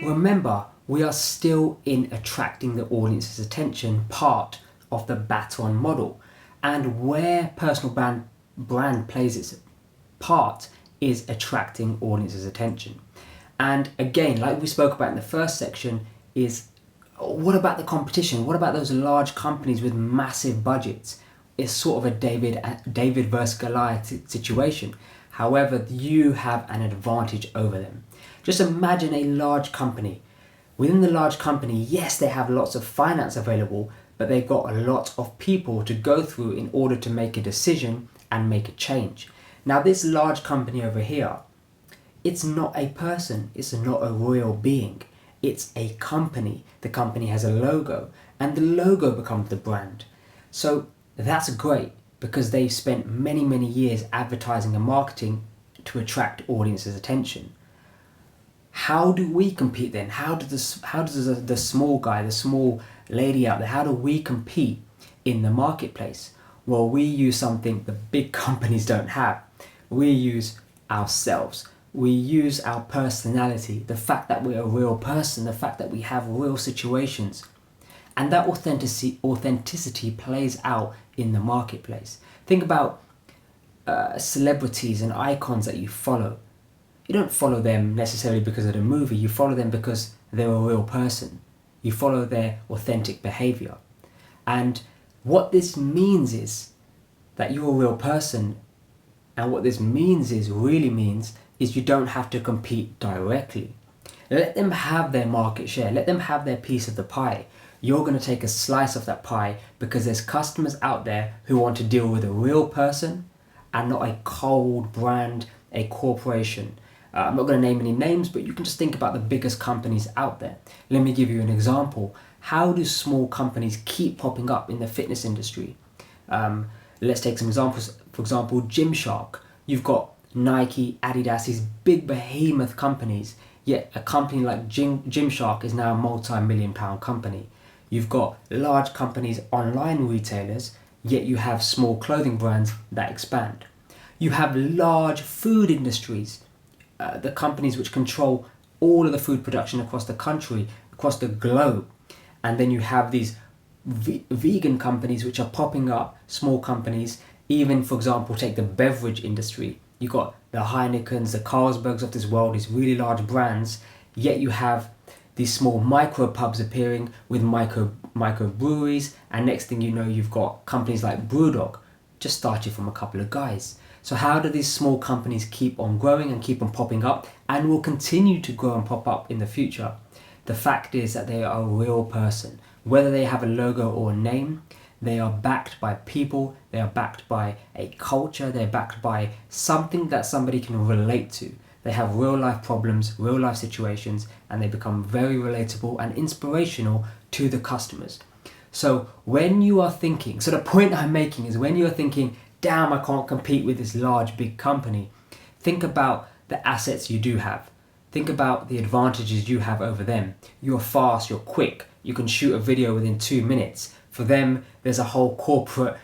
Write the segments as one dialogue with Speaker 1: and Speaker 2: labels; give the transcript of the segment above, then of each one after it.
Speaker 1: Remember, we are still in attracting the audience's attention part of the baton model, and where personal brand plays its part is attracting audience's attention. And again, like we spoke about in the first section, is what about the competition? What about those large companies with massive budgets? It's sort of a David versus Goliath situation. However, you have an advantage over them. Just imagine a large company. Within the large company, yes, they have lots of finance available, but they've got a lot of people to go through in order to make a decision and make a change. Now, this large company over here, it's not a person, it's not a real being. It's a company. The company has a logo, and the logo becomes the brand. So that's great because they've spent many, many years advertising and marketing to attract audience's attention. How do we compete then? How does the small guy, the small lady out there, how do we compete in the marketplace? Well, we use something the big companies don't have. We use ourselves. We use our personality, the fact that we're a real person, the fact that we have real situations. And that authenticity plays out in the marketplace. Think about celebrities and icons that you follow. You don't follow them necessarily because of the movie, you follow them because they're a real person. You follow their authentic behavior. And what this means is that you're a real person, and what this really means is you don't have to compete directly. Let them have their market share, let them have their piece of the pie. You're going to take a slice of that pie because there's customers out there who want to deal with a real person and not a cold brand, a corporation. I'm not going to name any names, but you can just think about the biggest companies out there. Let me give you an example. How do small companies keep popping up in the fitness industry? Let's take some examples. For example, Gymshark. You've got Nike, Adidas, these big behemoth companies, yet a company like Gymshark is now a multi-million-pound company. You've got large companies, online retailers, yet you have small clothing brands that expand. You have large food industries, the companies which control all of the food production across the country, across the globe. And then you have these vegan companies which are popping up, small companies. Even, for example, take the beverage industry. You've got the Heinekens, the Carlsbergs of this world, these really large brands, yet you have these small micro pubs appearing with micro breweries, and next thing you know, you've got companies like Brewdog, just started from a couple of guys. So how do these small companies keep on growing and keep on popping up, and will continue to grow and pop up in the future? The fact is that they are a real person. Whether they have a logo or a name, they are backed by people, they are backed by a culture, they're backed by something that somebody can relate to. They have real life problems, real life situations, and they become very relatable and inspirational to the customers. So when you are thinking, so the point I'm making is when you're thinking, damn, I can't compete with this large, big company, think about the assets you do have. Think about the advantages you have over them. You're fast, you're quick, you can shoot a video within 2 minutes. For them, there's a whole corporate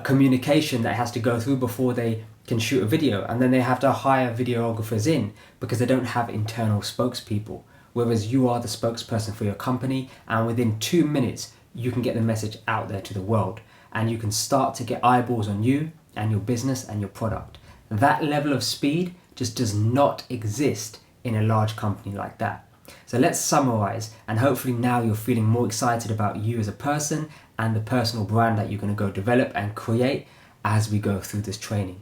Speaker 1: communication that has to go through before they can shoot a video, and then they have to hire videographers in because they don't have internal spokespeople, whereas you are the spokesperson for your company, and within 2 minutes you can get the message out there to the world, and you can start to get eyeballs on you and your business and your product. That level of speed just does not exist in a large company like that. So let's summarize, and hopefully now you're feeling more excited about you as a person and the personal brand that you're going to go develop and create as we go through this training.